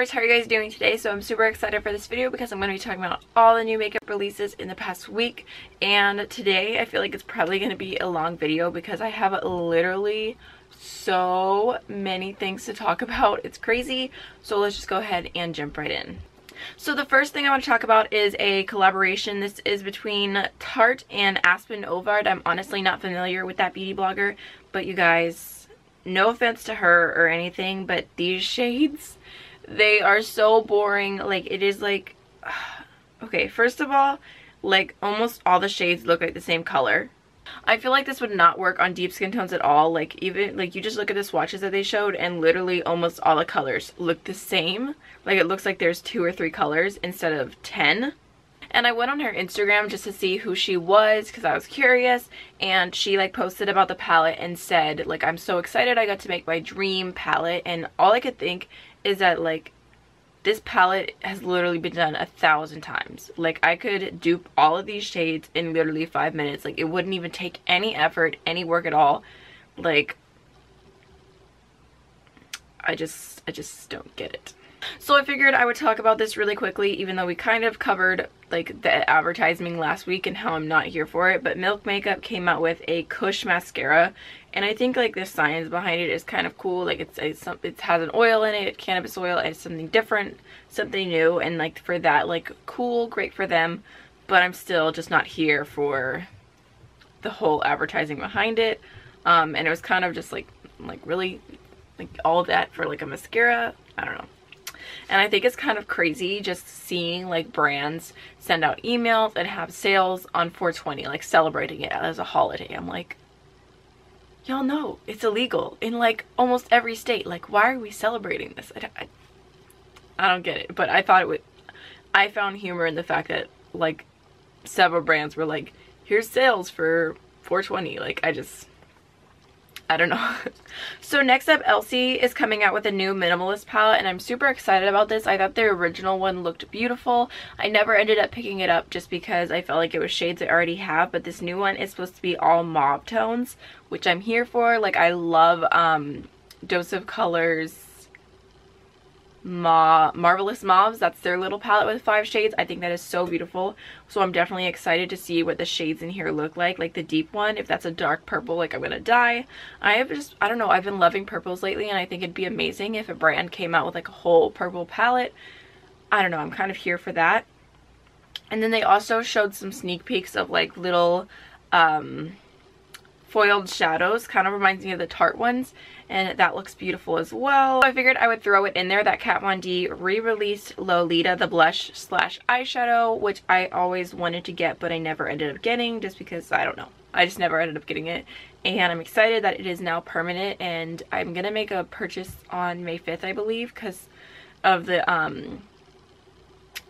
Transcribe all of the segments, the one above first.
lovers, how are you guys doing today? So I'm super excited for this video because I'm going to be talking about all the new makeup releases in the past week, and today I feel like it's probably going to be a long video because I have literally so many things to talk about. It's crazy. So let's just go ahead and jump right in. So the first thing I want to talk about is a collaboration. This is between Tarte and Aspyn Ovard. I'm honestly not familiar with that beauty blogger, but you guys, no offense to her or anything, but these shades, they are so boring. Like, it is like, okay, first of all, like almost all the shades look like the same color. I feel like this would not work on deep skin tones at all. Like, even like you just look at the swatches that they showed and literally almost all the colors look the same. Like, it looks like there's 2 or 3 colors instead of 10. And I went on her Instagram just to see who she was because I was curious, and she like posted about the palette and said like, I'm so excited I got to make my dream palette. And all I could think is that like this palette has literally been done 1,000 times. Like, I could dupe all of these shades in literally 5 minutes. Like, it wouldn't even take any effort, any work at all. Like, I just don't get it. So I figured I would talk about this really quickly, even though we kind of covered like the advertising last week and how I'm not here for it. But Milk Makeup came out with a Kush mascara, and I think like the science behind it is kind of cool. Like, it has an oil in it, cannabis oil, and it's something different, something new, and like for that, like, cool, great for them. But I'm still just not here for the whole advertising behind it. And it was kind of just like really like all that for like a mascara. I don't know. And I think it's kind of crazy just seeing like brands send out emails and have sales on 420, like celebrating it as a holiday. I'm like, y'all know it's illegal in like almost every state. Like, why are we celebrating this? I don't get it. But I thought it would, I found humor in the fact that like several brands were like, here's sales for 420. Like, I don't know. So next up, Elcie is coming out with a new Minimalist palette, and I'm super excited about this. I thought the original one looked beautiful. I never ended up picking it up just because I felt like it was shades I already have, but this new one is supposed to be all mauve tones, which I'm here for. Like, I love Dose of Colors Marvelous Mauves. That's their little palette with 5 shades. I think that is so beautiful. So I'm definitely excited to see what the shades in here look like. Like the deep one, if that's a dark purple, like, I'm gonna die. I don't know, I've been loving purples lately, and I think it'd be amazing if a brand came out with like a whole purple palette. I don't know, I'm kind of here for that. And then they also showed some sneak peeks of like little foiled shadows. Kind of reminds me of the Tarte ones, and that looks beautiful as well. I figured I would throw it in there that Kat Von D re-released Lolita, the blush slash eyeshadow, which I always wanted to get but I never ended up getting just because, I don't know, I just never ended up getting it. And I'm excited that it is now permanent, and I'm gonna make a purchase on May 5th, I believe, because of the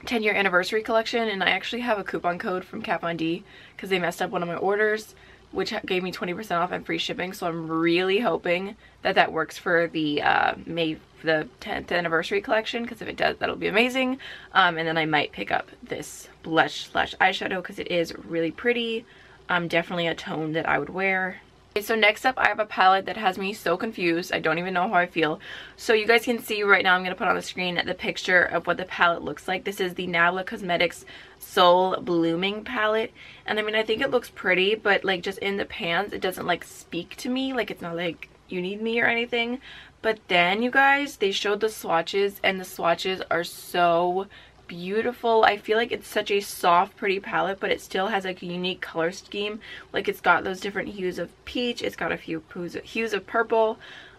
10-year anniversary collection. And I actually have a coupon code from Kat Von D because they messed up one of my orders, which gave me 20% off and free shipping. So I'm really hoping that that works for the the 10th anniversary collection, because if it does, that'll be amazing. And then I might pick up this blush slash eyeshadow because it is really pretty. Definitely a tone that I would wear. Okay, so next up, I have a palette that has me so confused. I don't even know how I feel. So you guys can see right now, I'm going to put on the screen the picture of what the palette looks like. This is the Nabla Cosmetics Soul Blooming palette. And I mean, I think it looks pretty, but like just in the pans, it doesn't like speak to me. Like, it's not like you need me or anything. But then you guys, they showed the swatches, and the swatches are so beautiful. I feel like it's such a soft, pretty palette, but it still has like a unique color scheme. Like, it's got those different hues of peach, it's got a few hues of purple.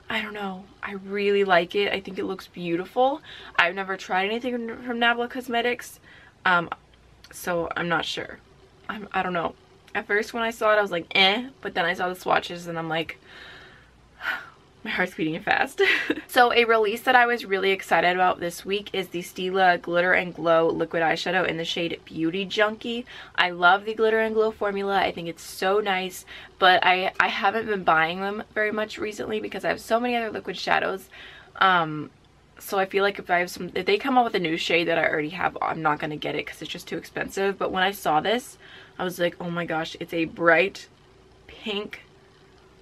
I don't know, I really like it. I think it looks beautiful. I've never tried anything from Nabla Cosmetics, so I'm not sure. I don't know. At first when I saw it, I was like, eh, but then I saw the swatches and I'm like, my heart's beating fast. So a release that I was really excited about this week is the Stila Glitter and Glow liquid eyeshadow in the shade Beauty Junkie. I love the Glitter and Glow formula. I think it's so nice, but I haven't been buying them very much recently because I have so many other liquid shadows. So I feel like if they come out with a new shade that I already have, I'm not gonna get it because it's just too expensive. But when I saw this, I was like, oh my gosh, it's a bright pink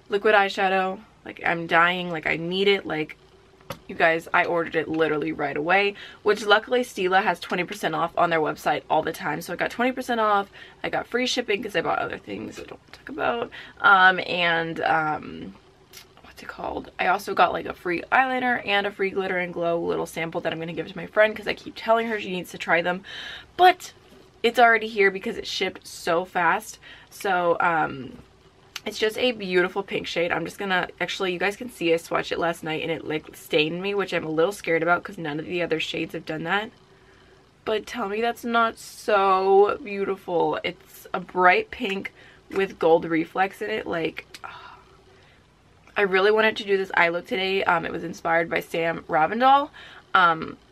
liquid eyeshadow. Like, I'm dying, like, I need it. Like, You guys, I ordered it literally right away, which luckily Stila has 20% off on their website all the time. So I got 20% off. I got free shipping because I bought other things I don't talk about. What's it called? I also got like a free eyeliner and a free glitter and glow little sample that I'm going to give to my friend because I keep telling her she needs to try them. But it's already here because it shipped so fast. So, it's just a beautiful pink shade. I'm just gonna, actually, you guys can see I swatched it last night and it like stained me, which I'm a little scared about because none of the other shades have done that. But tell me that's not so beautiful. It's a bright pink with gold reflex in it. Like, I really wanted to do this eye look today. It was inspired by Sam Ravindal.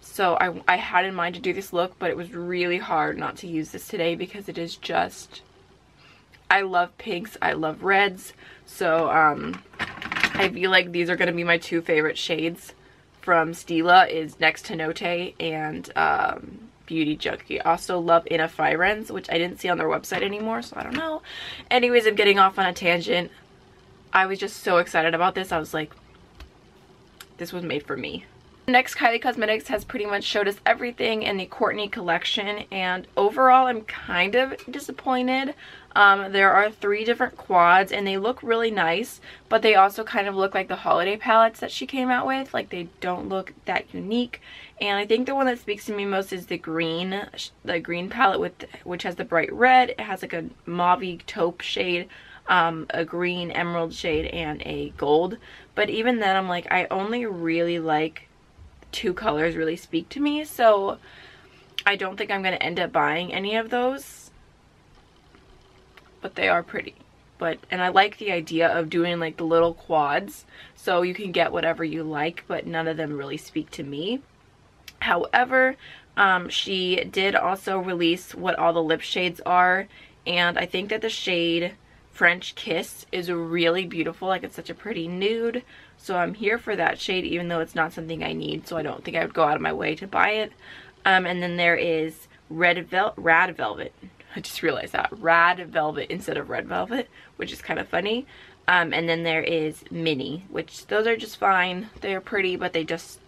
So I had in mind to do this look, but it was really hard not to use this today because it is just... I love pinks, I love reds, so I feel like these are going to be my two favorite shades from Stila, is Next to Note and Beauty Junkie. I also love Inna Firens, which I didn't see on their website anymore, so I don't know. Anyways, I'm getting off on a tangent. I was just so excited about this. I was like, this was made for me. Next, Kylie Cosmetics has pretty much showed us everything in the Courtney collection, and overall I'm kind of disappointed. There are 3 different quads and they look really nice, but they also kind of look like the holiday palettes that she came out with. Like, they don't look that unique. And I think the one that speaks to me most is the green palette which has the bright red. It has like a mauve taupe shade, a green emerald shade, and a gold. But even then, I'm like, I only really like 2 colors really speak to me, so I don't think I'm going to end up buying any of those. But they are pretty. And I like the idea of doing like the little quads so you can get whatever you like, but none of them really speak to me. However, she did also release what all the lip shades are, and I think that the shade French Kiss is really beautiful. Like, it's such a pretty nude, so I'm here for that shade, even though it's not something I need, so I don't think I would go out of my way to buy it. And then there is Rad Velvet. I just realized that. Rad Velvet instead of Red Velvet, which is kind of funny. And then there is Mini, which those are just fine. They're pretty, but they just,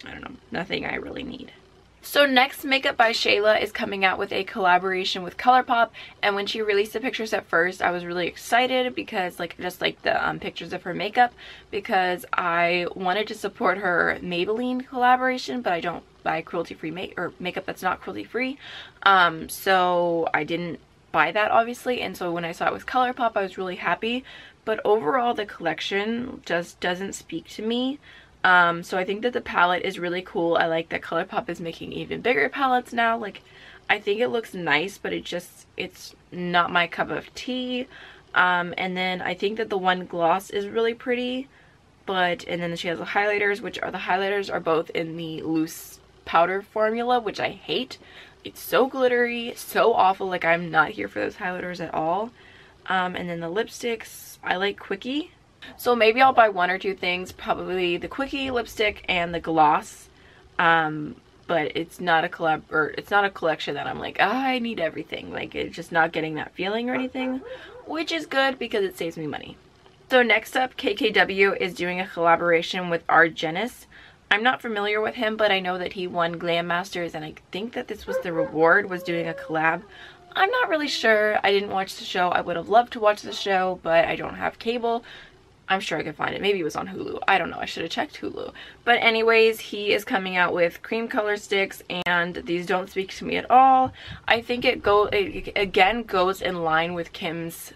I don't know, nothing I really need. So next, Makeup by Shayla is coming out with a collaboration with Colourpop, and when she released the pictures at first, I was really excited because just like the pictures of her makeup, because I wanted to support her Maybelline collaboration, but I don't buy cruelty-free makeup that's not cruelty-free, so I didn't buy that, obviously. And so when I saw it with Colourpop, I was really happy, but overall the collection just doesn't speak to me. So I think that the palette is really cool. I like that Colourpop is making even bigger palettes now. Like, I think it looks nice, but it's not my cup of tea. And then I think that the one gloss is really pretty, and then she has the highlighters, the highlighters are both in the loose powder formula, which I hate. It's so glittery, so awful. Like, I'm not here for those highlighters at all. And then the lipsticks, I like Quickie. So maybe I'll buy 1 or 2 things, probably the Quickie lipstick and the gloss. But it's not a it's not a collection that I'm like, I need everything. Like, it's just not getting that feeling or anything, which is good because it saves me money. So next up, KKW is doing a collaboration with Argenis. I'm not familiar with him, but I know that he won Glam Masters, and I think that this was the reward, was doing a collab. I'm not really sure. I didn't watch the show. I would have loved to watch the show, but I don't have cable. I'm sure I could find it. Maybe it was on Hulu. I don't know. I should have checked Hulu. But anyways, he is coming out with cream color sticks, and these don't speak to me at all. I think it again goes in line with Kim's,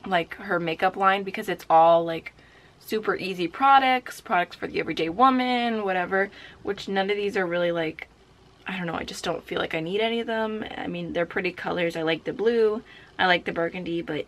like, her makeup line, because it's all like super easy products for the everyday woman, whatever, which none of these are really like, I don't know, I just don't feel like I need any of them. I mean, they're pretty colors. I like the blue, I like the burgundy, but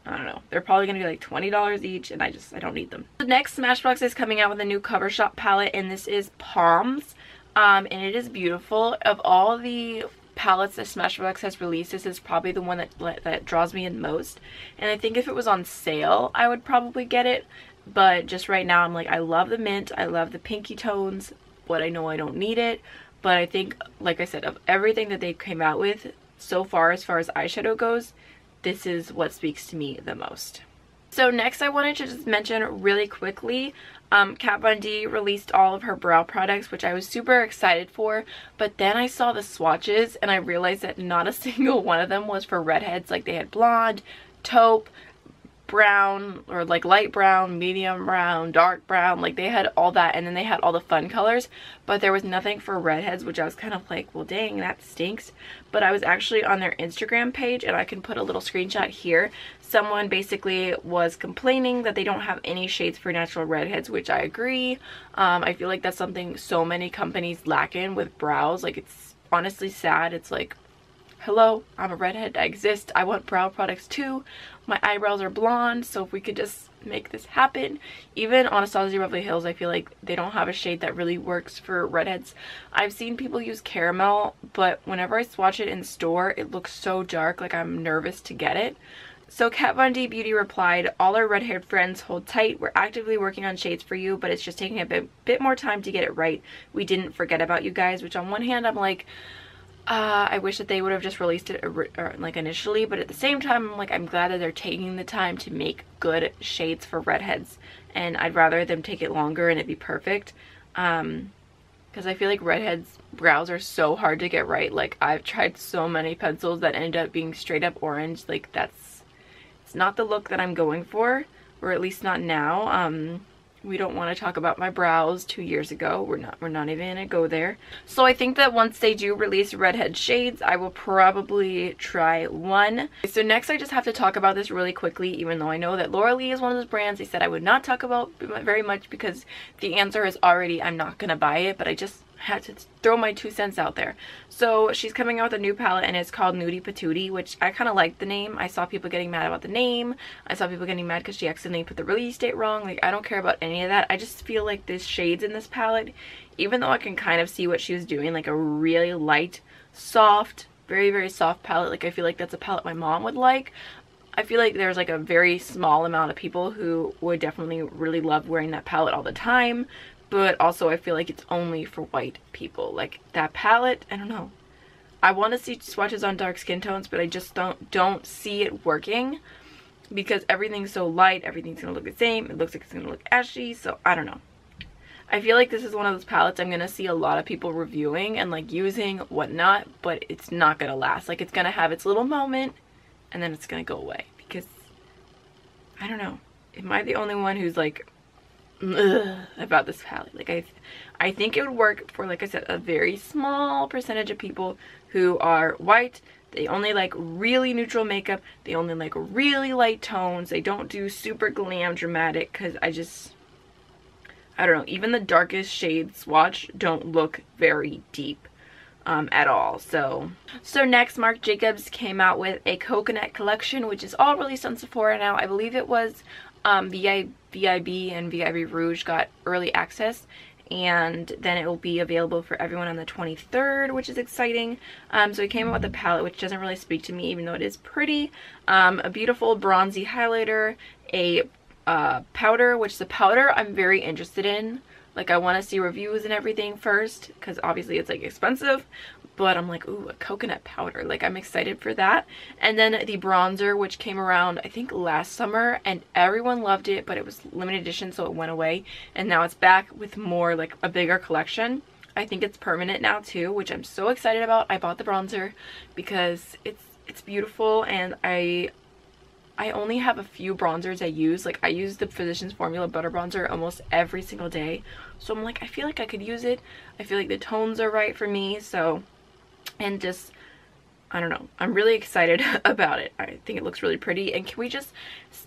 I don't know. They're probably going to be like $20 each, and I don't need them. The next, Smashbox is coming out with a new Cover Shop palette, and this is Palms. And it is beautiful. Of all the palettes that Smashbox has released, this is probably the one that draws me in most. And I think if it was on sale, I would probably get it. But just right now, I'm like, I love the mint. I love the pinky tones, but I know I don't need it. But I think, like I said, of everything that they came out with so far as eyeshadow goes, this is what speaks to me the most. So next I wanted to just mention really quickly, Kat Von D released all of her brow products, which I was super excited for, but then I saw the swatches and I realized that not a single one of them was for redheads. Like they had blonde, taupe, brown, or like light brown, medium brown, dark brown, like they had all that, and then they had all the fun colors, but there was nothing for redheads, which I was kind of like, well dang, that stinks. But I was actually on their Instagram page, and I can put a little screenshot here. Someone basically was complaining that they don't have any shades for natural redheads, which I agree. I feel like that's something so many companies lack in with brows. Like, it's honestly sad. It's like, hello, I'm a redhead, I exist, I want brow products too. My eyebrows are blonde, so if we could just make this happen. Even Anastasia Beverly Hills, I feel like they don't have a shade that really works for redheads. I've seen people use caramel, but whenever I swatch it in store, it looks so dark, like I'm nervous to get it. So Kat Von D Beauty replied, all our red-haired friends, hold tight. We're actively working on shades for you, but it's just taking a bit more time to get it right. We didn't forget about you guys, which on one hand, I'm like, I wish that they would have just released it like initially, but at the same time, I'm like, I'm glad that they're taking the time to make good shades for redheads, and I'd rather them take it longer and it be perfect, because I feel like redheads' brows are so hard to get right. Like, I've tried so many pencils that end up being straight up orange. Like, it's not the look that I'm going for, or at least not now. We don't want to talk about my brows 2 years ago. We're not even gonna go there. So I think that once they do release redhead shades, I will probably try one. So next I just have to talk about this really quickly, even though I know that Laura Lee is one of those brands they said I would not talk about very much, because the answer is already I'm not gonna buy it, but I just had to throw my 2 cents out there. So she's coming out with a new palette, and it's called Nudie Patootie, which I kind of like the name. I saw people getting mad about the name. I saw people getting mad because she accidentally put the release date wrong. Like, I don't care about any of that. I just feel like there's shades in this palette, even though I can kind of see what she was doing, like a really light, soft, very, very soft palette. Like, I feel like that's a palette my mom would like. I feel like there's like a very small amount of people who would definitely really love wearing that palette all the time. But also I feel like it's only for white people. Like, that palette, I don't know. I want to see swatches on dark skin tones, but I just don't see it working, because everything's so light, everything's gonna look the same. It looks like it's gonna look ashy, so I don't know. I feel like this is one of those palettes I'm gonna see a lot of people reviewing and like using, whatnot, but it's not gonna last. Like, it's gonna have its little moment and then it's gonna go away, because I don't know. Am I the only one who's like, ugh, about this palette? Like, I think it would work for, like I said, a very small percentage of people who are white. They only like really neutral makeup. They only like really light tones. They don't do super glam dramatic, because I don't know, even the darkest shade swatch don't look very deep at all. So next, Marc Jacobs came out with a coconut collection, which is all released on Sephora now. I believe it was VIB and VIB Rouge got early access, and then it will be available for everyone on the 23rd, which is exciting. So it came out with a palette, which doesn't really speak to me, even though it is pretty. A beautiful bronzy highlighter, a powder, which the powder I'm very interested in. Like, I want to see reviews and everything first, because obviously it's like expensive, but I'm like, ooh, a coconut powder. Like, I'm excited for that. And then the bronzer, which came around, I think, last summer, and everyone loved it, but it was limited edition, so it went away. And now it's back with more, like, a bigger collection. I think it's permanent now, too, which I'm so excited about. I bought the bronzer because it's beautiful, and I only have a few bronzers I use. Like, I use the Physicians Formula Butter Bronzer almost every single day. So I'm like, I feel like I could use it. I feel like the tones are right for me. So, and just, I don't know. I'm really excited about it. I think it looks really pretty. And can we just,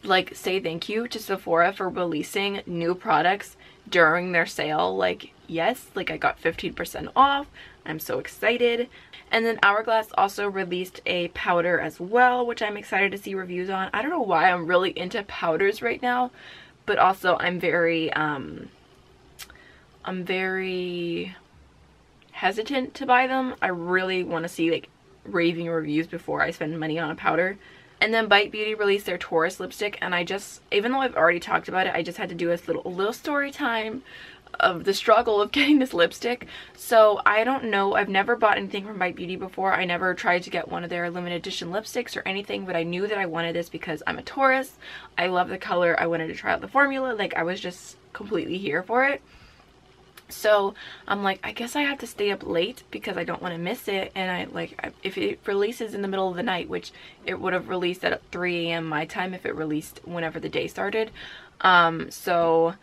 like, say thank you to Sephora for releasing new products during their sale? Like, yes, like, I got 15% off. I'm so excited. And then Hourglass also released a powder as well, which I'm excited to see reviews on. I don't know why I'm really into powders right now, but also I'm very hesitant to buy them. I really want to see, like, raving reviews before I spend money on a powder. And then Bite Beauty released their Taurus lipstick, and I just, even though I've already talked about it, I just had to do a little story time. the struggle of getting this lipstick. So I don't know, I've never bought anything from Bite Beauty before. I never tried to get one of their limited edition lipsticks or anything, but I knew that I wanted this because I'm a Taurus. I love the color. I wanted to try out the formula. Like, I was just completely here for it. So I'm like, I guess I have to stay up late because I don't want to miss it. And if it releases in the middle of the night, which it would have released at 3 a.m. my time if it released whenever the day started. So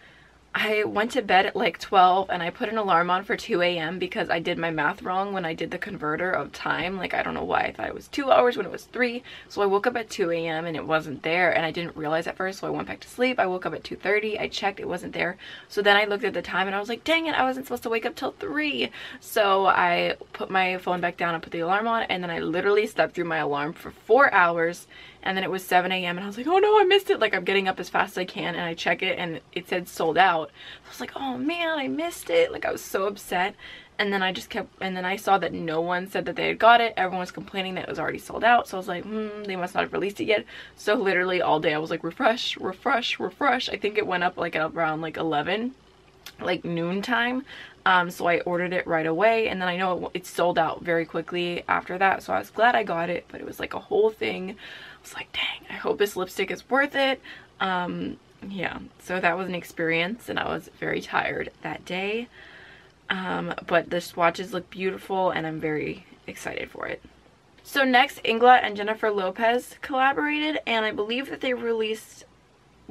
I went to bed at like 12 and I put an alarm on for 2 a.m. because I did my math wrong when I did the converter of time. Like, I don't know why I thought it was 2 hours when it was 3. So I woke up at 2 a.m. and it wasn't there, and I didn't realize at first, so I went back to sleep. I woke up at 2:30. I checked, it wasn't there. So then I looked at the time and I was like, dang it, I wasn't supposed to wake up till 3. So I put my phone back down and put the alarm on, and then I literally slept through my alarm for 4 hours. And then it was 7 a.m. and I was like, oh no, I missed it. Like, I'm getting up as fast as I can, and I check it and it said sold out. I was like, oh man, I missed it. Like, I was so upset. And then I just kept, and then I saw that no one said that they had got it. Everyone was complaining that it was already sold out. So I was like, they must not have released it yet. So literally all day I was like, refresh, refresh, refresh. I think it went up like at around like 11, like noon time. So I ordered it right away, and then I know it sold out very quickly after that. So I was glad I got it, but it was like a whole thing. I was like, dang, I hope this lipstick is worth it. Yeah, so that was an experience, and I was very tired that day. But the swatches look beautiful, and I'm very excited for it. So next, Inglot and Jennifer Lopez collaborated, and I believe that they released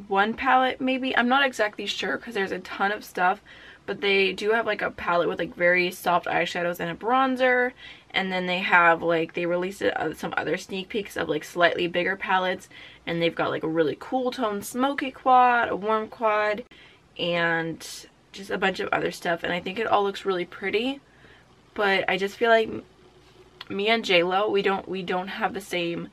one palette, maybe. I'm not exactly sure because there's a ton of stuff, but they do have like a palette with like very soft eyeshadows and a bronzer. And then they have like, they released some other sneak peeks of like slightly bigger palettes, and they've got like a really cool tone smoky quad, a warm quad, and just a bunch of other stuff. And I think it all looks really pretty, but I just feel like me and Shayla, we don't have the same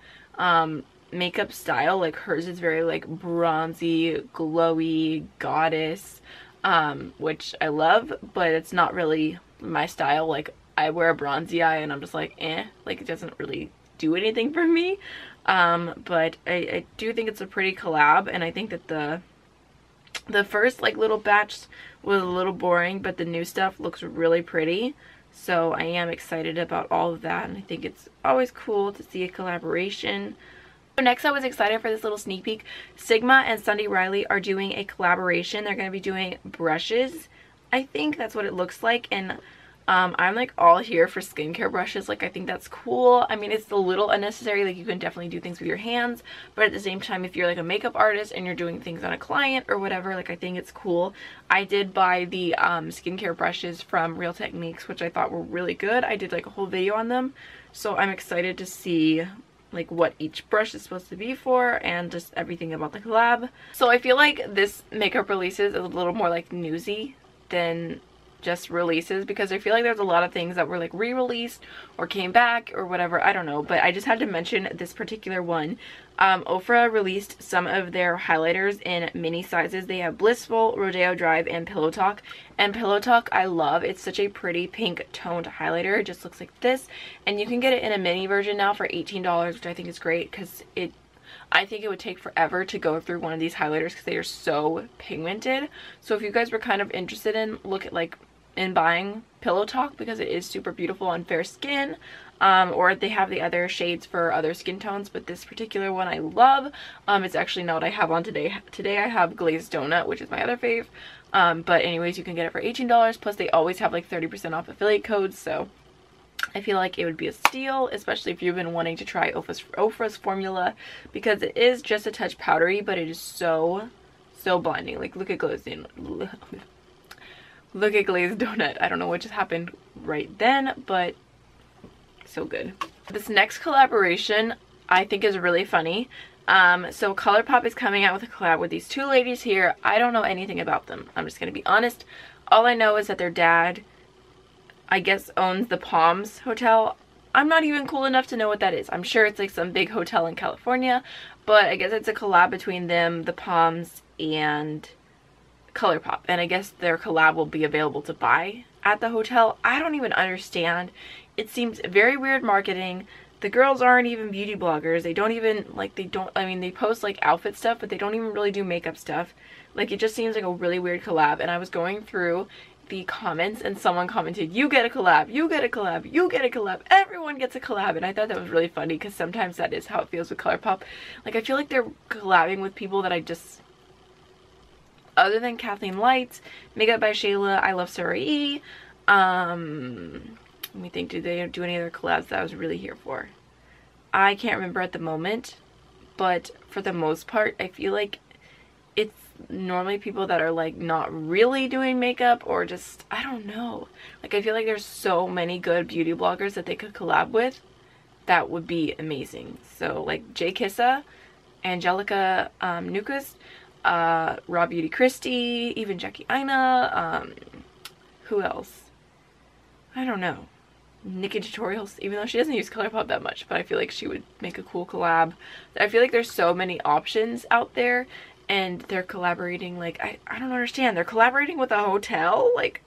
makeup style. Like, hers is very like bronzy, glowy, goddess, which I love, but it's not really my style. Like, I wear a bronzy eye and I'm just like, like, it doesn't really do anything for me. But I do think it's a pretty collab, and I think that the first like little batch was a little boring, but the new stuff looks really pretty. So I am excited about all of that, and I think it's always cool to see a collaboration. So next, I was excited for this little sneak peek. Sigma and Sunday Riley are doing a collaboration. They're going to be doing brushes. I think that's what it looks like, and I'm like all here for skincare brushes. Like, I think that's cool. I mean, it's a little unnecessary. Like, you can definitely do things with your hands, but at the same time, if you're like a makeup artist and you're doing things on a client or whatever, like, I think it's cool. I did buy the skincare brushes from Real Techniques, which I thought were really good. I did like a whole video on them, so I'm excited to see like what each brush is supposed to be for, and just everything about the collab. So I feel like this makeup releases is a little more like newsy than just releases, because I feel like there's a lot of things that were like re-released or came back or whatever. I don't know, but I just had to mention this particular one. Ofra released some of their highlighters in mini sizes. They have Blissful, Rodeo Drive, and Pillow Talk. And Pillow Talk I love. It's such a pretty pink toned highlighter. It just looks like this, and you can get it in a mini version now for $18, which I think is great, because I think it would take forever to go through one of these highlighters because they are so pigmented. So if you guys were kind of interested in buying Pillow Talk, because it is super beautiful on fair skin, or they have the other shades for other skin tones, but this particular one I love. It's actually not what I have on today. Today I have Glazed Donut, which is my other fave. But anyways, you can get it for $18, plus they always have like 30% off affiliate codes, so I feel like it would be a steal, especially if you've been wanting to try Ofra's formula, because it is just a touch powdery, but it is so blinding. Like, look at Glazed Donut. I don't know what just happened right then, but so good. This next collaboration I think is really funny. So Colourpop is coming out with a collab with these two ladies here. I don't know anything about them. I'm just gonna be honest. All I know is that their dad, I guess, owns the Palms Hotel. I'm not even cool enough to know what that is. I'm sure it's like some big hotel in California, but I guess it's a collab between them, the Palms, and Colourpop, and I guess their collab will be available to buy at the hotel. I don't even understand. It seems very weird marketing. the girls aren't even beauty bloggers. They don't even, like, I mean, they post, like, outfit stuff, but they don't even really do makeup stuff. Like, it just seems like a really weird collab. And I was going through the comments and someone commented, you get a collab, you get a collab, you get a collab, everyone gets a collab. And I thought that was really funny because sometimes that is how it feels with Colourpop. Like, I feel like they're collabing with people that I just, other than Kathleen Lights, Makeup by Shayla, I Love Sarah E. Let me think, did they do any other collabs that I was really here for? I can't remember at the moment, but for the most part, I feel like it's normally people that are like not really doing makeup, or just, I don't know. Like, I feel like there's so many good beauty bloggers that they could collab with that would be amazing. So like Jay Kissa, Angelica Nukas, Raw Beauty Christie, even Jackie Aina, who else? I don't know. Nikki Tutorials, even though she doesn't use Colourpop that much, but I feel like she would make a cool collab. I feel like there's so many options out there, and they're collaborating, like, I don't understand. They're collaborating with a hotel? Like,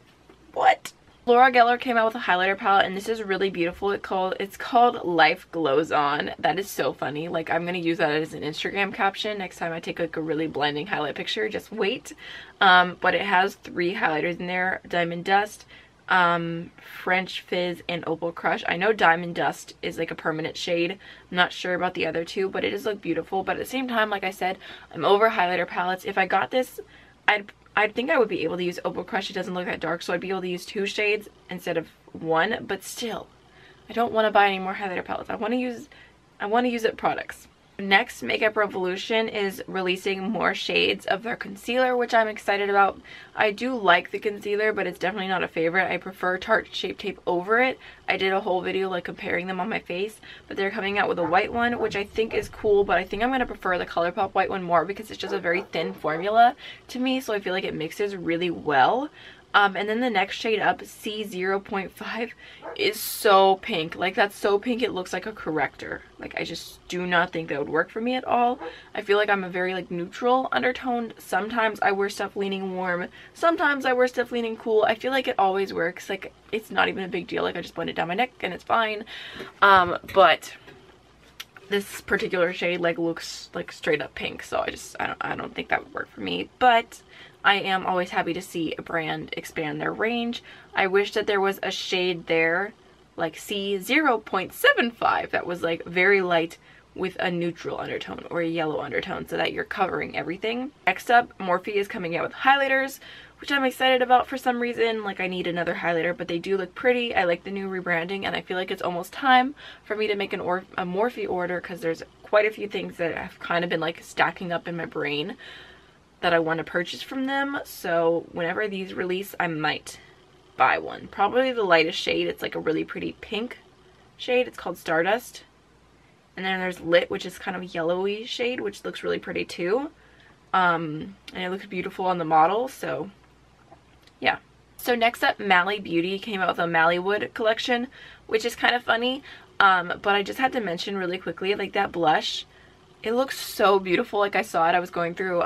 what? Laura Geller came out with a highlighter palette, and this is really beautiful. It's called Life Glows On. That is so funny. Like, I'm gonna use that as an Instagram caption next time I take like a really blinding highlight picture. Just wait. But it has 3 highlighters in there: Diamond Dust, French Fizz, and Opal Crush. I know Diamond Dust is like a permanent shade. I'm not sure about the other 2, but it does look beautiful. But at the same time, like I said, I'm over highlighter palettes. If I got this, I think I would be able to use Opal Crush. It doesn't look that dark, so I'd be able to use 2 shades instead of 1. But still, I don't want to buy any more highlighter palettes. I want to use it products. Next, Makeup Revolution is releasing more shades of their concealer, which I'm excited about. I do like the concealer, but it's definitely not a favorite. I prefer Tarte Shape Tape over it. I did a whole video like comparing them on my face, but they're coming out with a white one, which I think is cool, but I think I'm going to prefer the Colourpop white one more because it's just a very thin formula to me, so I feel like it mixes really well. And then the next shade up, C0.5, is so pink. Like, that's so pink it looks like a corrector. Like, I just do not think that would work for me at all. I feel like I'm a very like neutral undertone. Sometimes I wear stuff leaning warm, sometimes I wear stuff leaning cool. I feel like it always works. Like, it's not even a big deal. Like, I just blend it down my neck and it's fine. But this particular shade like looks like straight up pink, so I don't think that would work for me. But I am always happy to see a brand expand their range. I wish that there was a shade there like C0.75 that was like very light with a neutral undertone or a yellow undertone, so that you're covering everything. Next up, Morphe is coming out with highlighters, which I'm excited about for some reason. Like, I need another highlighter, but they do look pretty. I like the new rebranding, and I feel like it's almost time for me to make a Morphe order, because there's quite a few things that have kind of been like stacking up in my brain that I want to purchase from them. So whenever these release, I might buy one. Probably the lightest shade. It's like a really pretty pink shade. It's called Stardust. And then there's Lit, which is kind of a yellowy shade, which looks really pretty too. And it looks beautiful on the model, so yeah. So next up, Mally Beauty came out with a Mallywood collection, which is kind of funny. But I just had to mention really quickly, like, that blush, it looks so beautiful. Like, I saw it, I was going through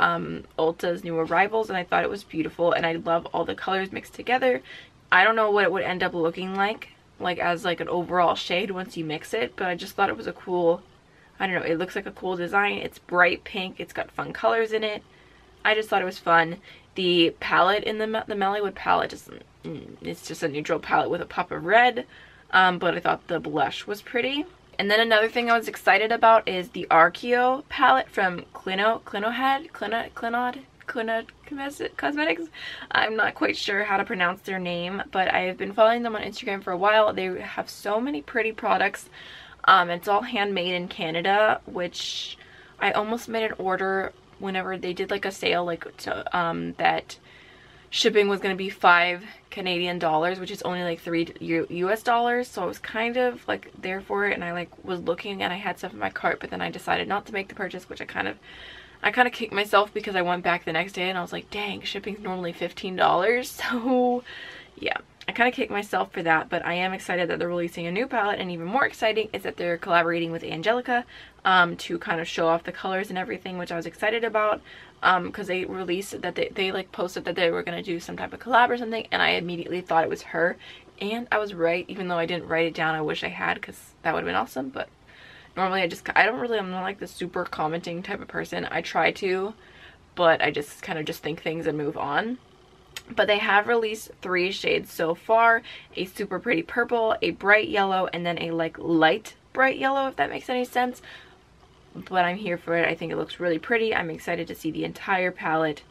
Ulta's new arrivals, and I thought it was beautiful, and I love all the colors mixed together. I don't know what it would end up looking like as like an overall shade once you mix it, but I just thought it was a cool, I don't know, it looks like a cool design. It's bright pink, it's got fun colors in it. I just thought it was fun. The palette in the Mallywood palette, it's just a neutral palette with a pop of red, but I thought the blush was pretty. And then another thing I was excited about is the Archeo palette from Clinod Cosmetics. I'm not quite sure how to pronounce their name, but I have been following them on Instagram for a while. They have so many pretty products. It's all handmade in Canada, which I almost made an order whenever they did like a sale, like that shipping was going to be $5 Canadian, which is only like $3 US dollars. So I was kind of like there for it, and I like was looking and I had stuff in my cart, but then I decided not to make the purchase, which I kind of kicked myself because I went back the next day and I was like, dang, shipping's normally $15. So yeah, I kind of kicked myself for that, but I am excited that they're releasing a new palette, and even more exciting is that they're collaborating with Angelica to kind of show off the colors and everything, which I was excited about because they released that they like posted that they were going to do some type of collab or something, and I immediately thought it was her And I was right, even though I didn't write it down. I wish I had, because that would have been awesome. But normally I'm not like the super commenting type of person. I try to, but I just kind of just think things and move on. But they have released 3 shades so far: a super pretty purple, a bright yellow, and then a like light bright yellow, if that makes any sense. But I'm here for it. I think it looks really pretty. I'm excited to see the entire palette.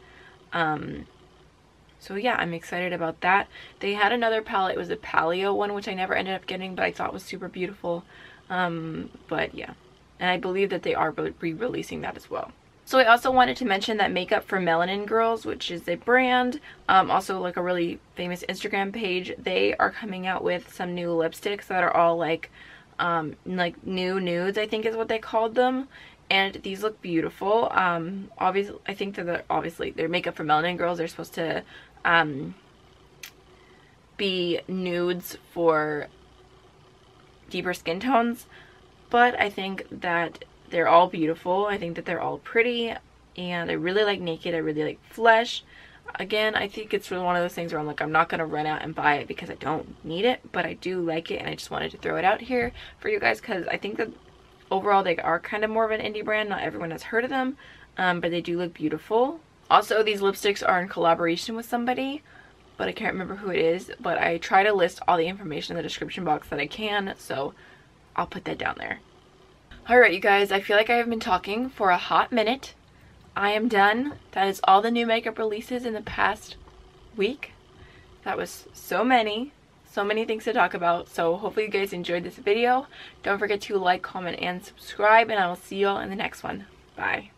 So yeah, I'm excited about that. They had another palette. It was a paleo one, which I never ended up getting, but I thought was super beautiful. But yeah, and I believe that they are re-releasing that as well. So I also wanted to mention that Makeup for Melanin Girls, which is a brand, also like a really famous Instagram page, they are coming out with some new lipsticks that are all like new nudes, I think is what they called them. And these look beautiful. Obviously, I think that they're Makeup for Melanin Girls. They're supposed to be nudes for deeper skin tones, but I think that they're all beautiful. I think that they're all pretty, and I really like Naked. I really like Flesh. Again, I think it's really one of those things where I'm like, I'm not gonna run out and buy it because I don't need it, but I do like it, and I just wanted to throw it out here for you guys because I think that overall they are kind of more of an indie brand. Not everyone has heard of them, but they do look beautiful. Also, these lipsticks are in collaboration with somebody, but I can't remember who it is. But I try to list all the information in the description box that I can, so I'll put that down there. Alright you guys, I feel like I have been talking for a hot minute. I am done. That is all the new makeup releases in the past week. That was so many things to talk about. So hopefully you guys enjoyed this video. Don't forget to like, comment, and subscribe, and I will see you all in the next one. Bye.